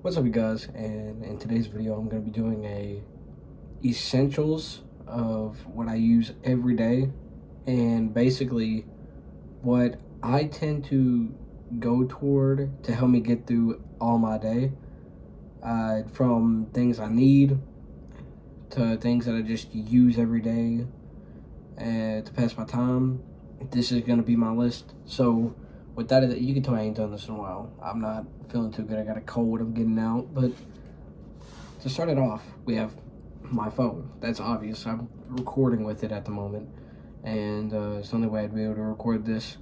What's up, you guys? And in today's video, I'm going to be doing a essentials of what I use every day, and basically what I tend to go toward to help me get through all my day, from things I need to things that I just use every day to pass my time. This is going to be my list. So with that, you can tell I ain't done this in a while. I'm not feeling too good. I got a cold. I'm getting out. But to start it off, we have my phone. That's obvious. I'm recording with it at the moment, and it's the only way I'd be able to record this.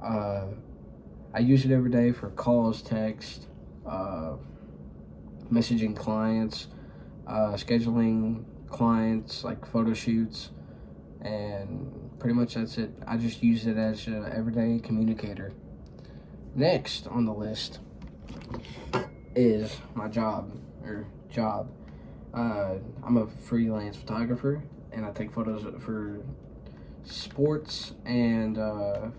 I use it every day for calls, text, messaging clients, scheduling clients, like photo shoots, and pretty much that's it. I just use it as an everyday communicator. Next on the list is my job. I'm a freelance photographer, and I take photos for sports and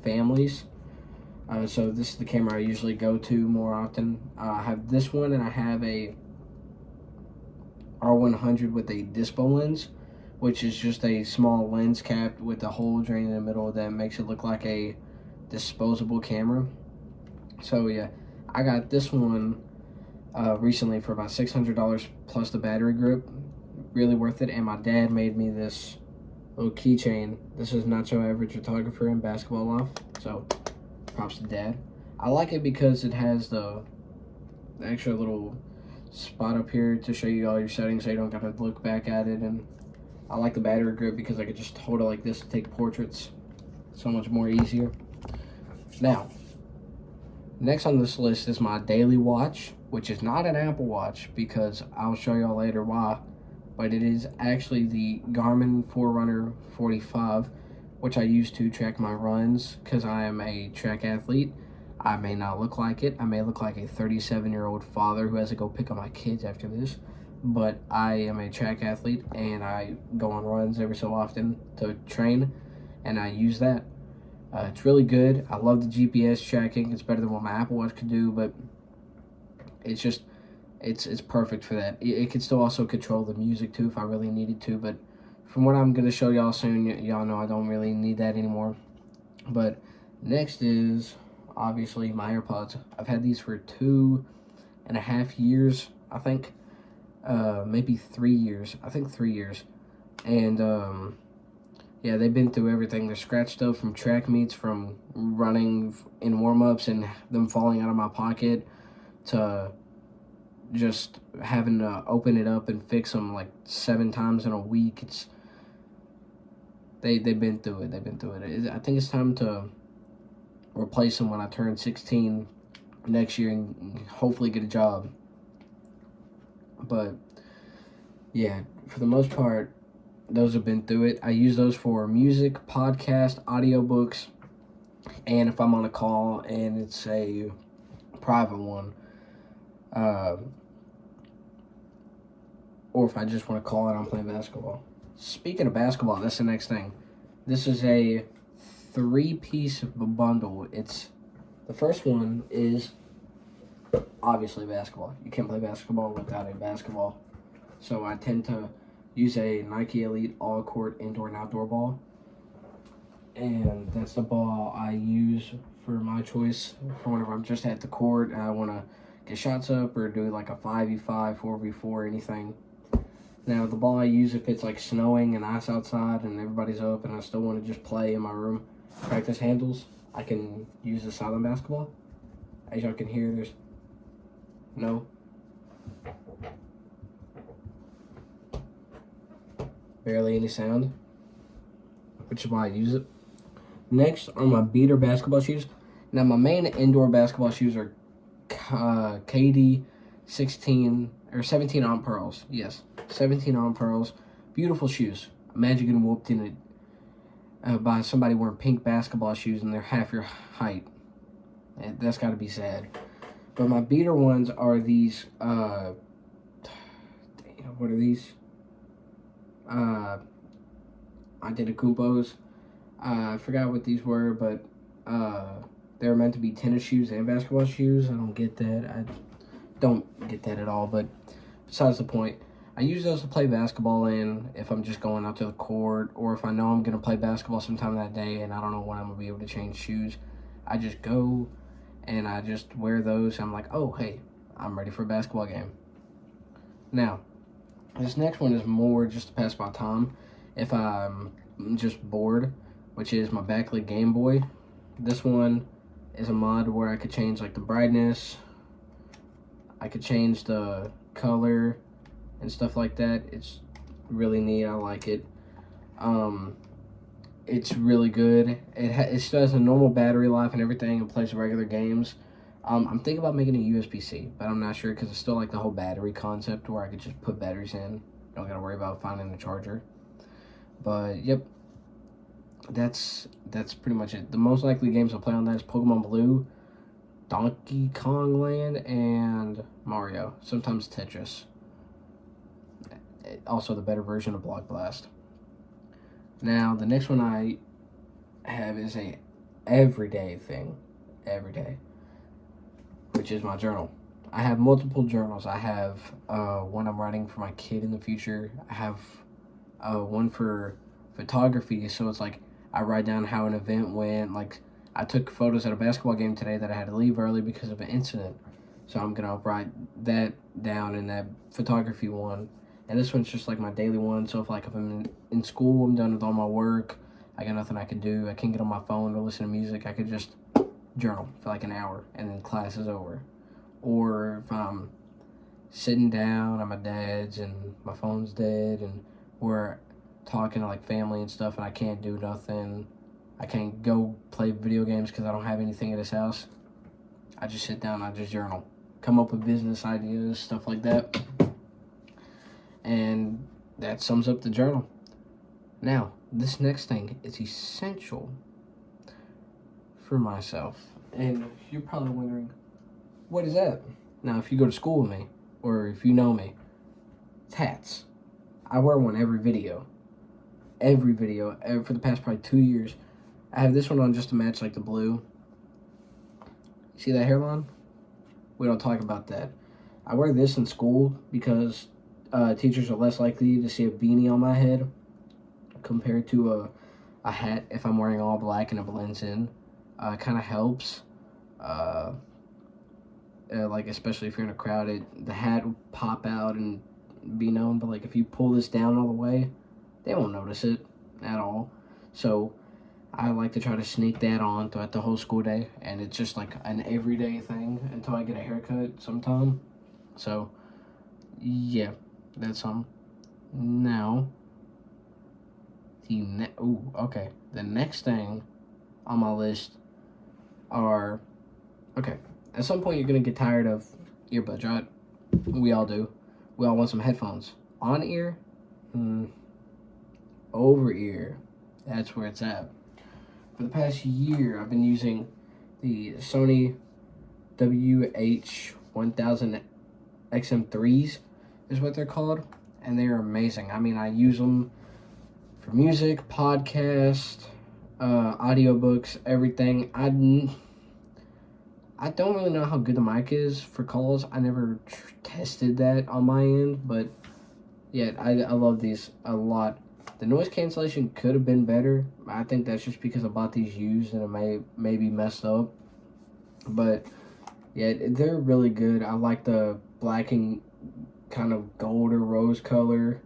families. So this is the camera I usually go to more often. I have this one, and I have a R100 with a dispo lens, which is just a small lens cap with a hole drain in the middle that makes it look like a disposable camera. So yeah, I got this one recently for about $600 plus the battery grip. Really worth it. And my dad made me this little keychain. This is Not So Average Photographer in Basketball Life. So props to Dad. I like it because it has the extra little spot up here to show you all your settings, so you don't gotta look back at it. And I like the battery grip because I could just hold it like this to take portraits. So much more easier. Now, next on this list is my daily watch, which is not an Apple Watch because I'll show y'all later why, but it is actually the Garmin Forerunner 45, which I use to track my runs because I am a track athlete. I may not look like it. I may look like a 37-year-old father who has to go pick up my kids after this, but I am a track athlete, and I go on runs every so often to train, and I use that. It's really good. I love the GPS tracking. It's better than what my Apple Watch could do, but it's just, it's perfect for that. It could still also control the music too if I really needed to, but from what I'm going to show y'all soon, y'all know I don't really need that anymore. But next is obviously my AirPods. I've had these for 2.5 years, I think. Maybe 3 years. I think 3 years. And yeah, they've been through everything. They're scratched up from track meets, from running in warm-ups and them falling out of my pocket, to just having to open it up and fix them like 7 times in a week. They've been through it. They've been through it. I think it's time to replace them when I turn 16 next year and hopefully get a job. But yeah, for the most part, those have been through it. I use those for music, podcast, audiobooks, and if I'm on a call and it's a private one, or if I just want to call it I'm playing basketball. Speaking of basketball, that's the next thing. This is a 3-piece bundle. The first one is obviously basketball. You can't play basketball without a basketball. So I tend to use a Nike Elite all-court indoor and outdoor ball. And that's the ball I use for my choice for whenever I'm just at the court and I want to get shots up or do like a 5v5, 4v4, anything. Now, the ball I use if it's like snowing and ice outside and everybody's up and I still want to just play in my room, practice handles, I can use the silent basketball. As y'all can hear, there's no. Barely any sound, which is why I use it. Next are my beater basketball shoes. Now, my main indoor basketball shoes are KD 16 or 17 on pearls. Yes, 17 on pearls. Beautiful shoes. Imagine getting whooped in it by somebody wearing pink basketball shoes and they're half your height. That's got to be sad. But my beater ones are these. What are these? Antetokounmpos. I forgot what these were, but they were meant to be tennis shoes and basketball shoes. I don't get that. don't get that at all, but besides the point. I use those to play basketball in if I'm just going out to the court, or if I know I'm going to play basketball sometime that day and I don't know when I'm going to be able to change shoes. I just go and I just wear those. I'm like, oh, hey, I'm ready for a basketball game. Now, this next one is more just to pass my time if I'm just bored, which is my backlit Game Boy. This one is a mod where I could change like the brightness, I could change the color and stuff like that. It's really neat. I like it. It's really good. It still has a normal battery life and everything and plays regular games. I'm thinking about making a USB-C, but I'm not sure because it's still like the whole battery concept where I could just put batteries in. Don't gotta worry about finding a charger. But yep, that's pretty much it. The most likely games I'll play on that is Pokemon Blue, Donkey Kong Land, and Mario. Sometimes Tetris. Also the better version of Block Blast. Now the next one I have is a everyday thing, which is my journal. I have multiple journals. I have one I'm writing for my kid in the future. I have one for photography, so it's like I write down how an event went. Like I took photos at a basketball game today that I had to leave early because of an incident, so I'm gonna write that down in that photography one. And this one's just like my daily one. So if I'm in school, I'm done with all my work, I got nothing I can do, I can't get on my phone or listen to music, I could just journal for like an hour and then class is over. Or if I'm sitting down at my dad's and my phone's dead and we're talking to like family and stuff and I can't do nothing, I can't go play video games because I don't have anything at this house, I just sit down, I just journal, come up with business ideas, stuff like that. And that sums up the journal. Now, this next thing is essential for myself. And you're probably wondering, what is that? Now, if you go to school with me, or if you know me, it's hats. I wear one every video. For the past probably 2 years. I have this one on just to match like the blue. See that hairline? We don't talk about that. I wear this in school because teachers are less likely to see a beanie on my head compared to a hat if I'm wearing all black and it blends in. It kind of helps. Like especially if you're in a crowd, the hat will pop out and be known. But like if you pull this down all the way, they won't notice it at all. So I like to try to sneak that on throughout the whole school day, and it's just like an everyday thing until I get a haircut sometime. So yeah, that's now the next thing on my list are, at some point you're gonna get tired of earbuds, right? We all do. We all want some headphones. On ear, over ear, that's where it's at. For the past year, I've been using the Sony WH-1000 XM3s is what they're called, and they are amazing. I mean, I use them for music, podcast, audiobooks, everything. I don't really know how good the mic is for calls. I never tested that on my end, but yeah, I love these a lot. The noise cancellation could have been better. I think that's just because I bought these used and it may be messed up. But yeah, they're really good. I like the black and kind of gold or rose color.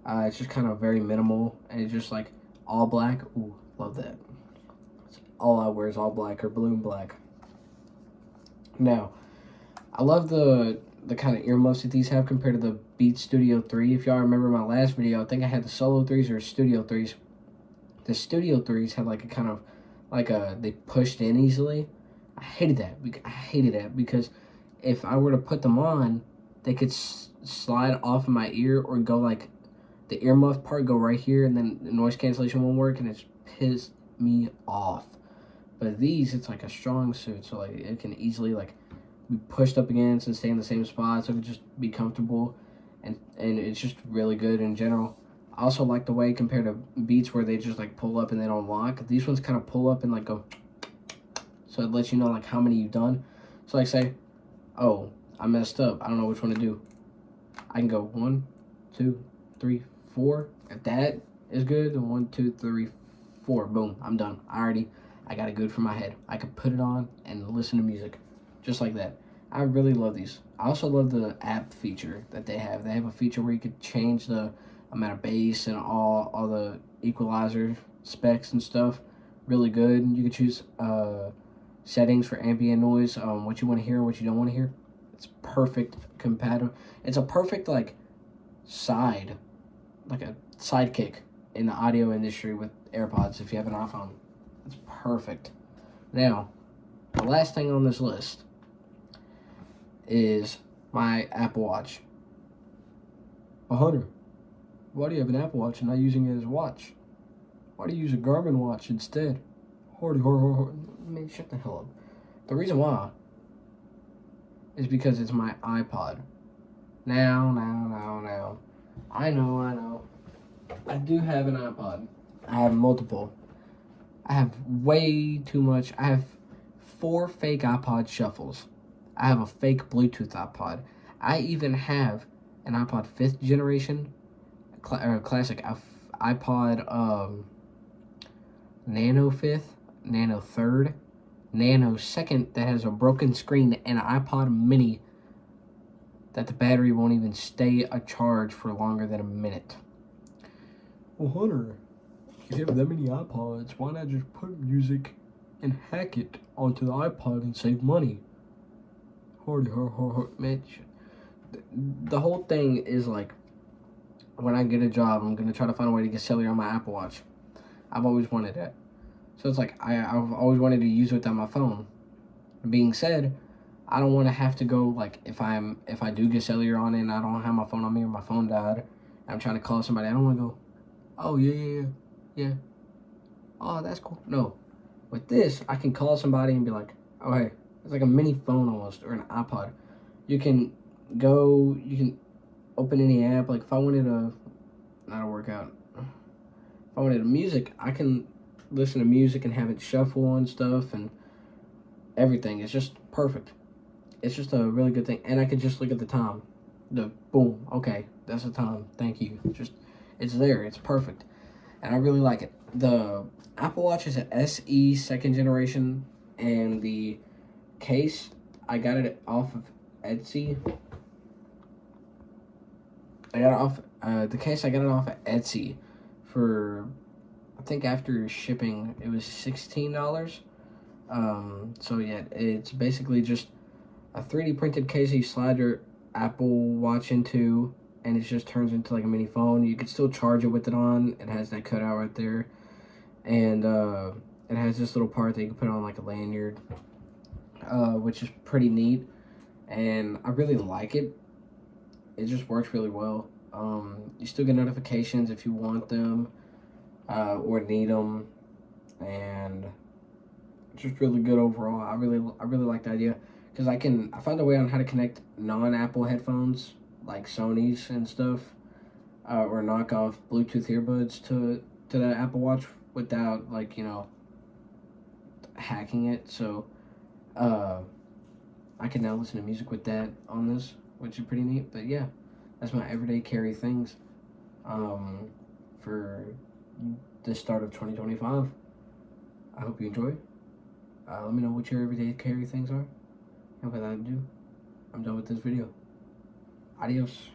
It's just kind of very minimal, and it's just like all black. Ooh, love that. All I wear is all black or blue and black. Now, I love the kind of earmuffs that these have compared to the Beats Studio 3. If y'all remember my last video, I think I had the Solo 3s or Studio 3s. The Studio 3s had like a kind of, they pushed in easily. I hated that because if I were to put them on, they could slide off of my ear or go like, the earmuff part go right here and then the noise cancellation won't work, and it's pissed me off. But these, it's like a strong suit, so like it can easily like be pushed up against and stay in the same spot, so it can just be comfortable, and it's just really good in general. I also like the way compared to Beats where they just like pull up and they don't lock. These ones kind of pull up and like go, so it lets you know like how many you've done. So like say, oh, I messed up. I don't know which one to do. I can go 1, 2, 3, 4. If that is good, then 1, 2, 3, 4. Boom, I'm done. I got it good for my head. I could put it on and listen to music just like that. I really love these. I also love the app feature that they have. They have a feature where you could change the amount of bass and all the equalizer specs and stuff. Really good. You can choose settings for ambient noise, what you want to hear and what you don't want to hear. It's perfect compatible. It's a perfect like a sidekick in the audio industry with AirPods if you have an iPhone. It's perfect. Now, the last thing on this list is my Apple Watch. Hunter, why do you have an Apple Watch and not using it as a watch? Why do you use a Garmin watch instead? Man, shut the hell up. The reason why is because it's my iPod. Now. I know. I do have an iPod. I have multiple. I have way too much. I have 4 fake iPod shuffles. I have a fake Bluetooth iPod. I even have an iPod 5th generation, classic iPod Nano 5th, Nano 3rd, Nano 2nd that has a broken screen, and an iPod Mini that the battery won't even stay a charge for longer than a minute. Well, Hunter, if you have that many iPods, why not just put music and hack it onto the iPod and save money? Man, the whole thing is like, when I get a job, I'm going to try to find a way to get cellular on my Apple Watch. I've always wanted that. So it's like, I've always wanted to use it without my phone. Being said, I don't want to have to go, like, if I do get cellular on it and I don't have my phone on me or my phone died, and I'm trying to call somebody, I don't want to go, oh, yeah. Oh, that's cool. No. With this, I can call somebody and be like, oh, hey, it's like a mini phone almost, or an iPod. You can open any app. Like, if I wanted not a workout, if I wanted music, I can listen to music and have it shuffle and stuff and everything. It's just perfect. It's just a really good thing. And I could just look at the time. Boom, okay, that's the time. Thank you. It's there. It's perfect. And I really like it. The Apple Watch is an SE 2nd generation, and the case, I got it off of Etsy. I got it off of Etsy for, I think after shipping, it was $16. So yeah, it's basically just a 3D printed case you slide your Apple Watch into, and it just turns into like a mini phone. You can still charge it with it on. It has that cutout right there. And it has this little part that you can put on like a lanyard, which is pretty neat. And I really like it. It just works really well. You still get notifications if you want them or need them. And it's just really good overall. I really like the idea. Because I found a way on how to connect non-Apple headphones, like Sony's and stuff, or knock off Bluetooth earbuds to the Apple Watch without, like, hacking it. So, I can now listen to music with that on this, which is pretty neat. But yeah, that's my everyday carry things, for the start of 2025. I hope you enjoy. Let me know what your everyday carry things are. And without ado, I'm done with this video. Adios.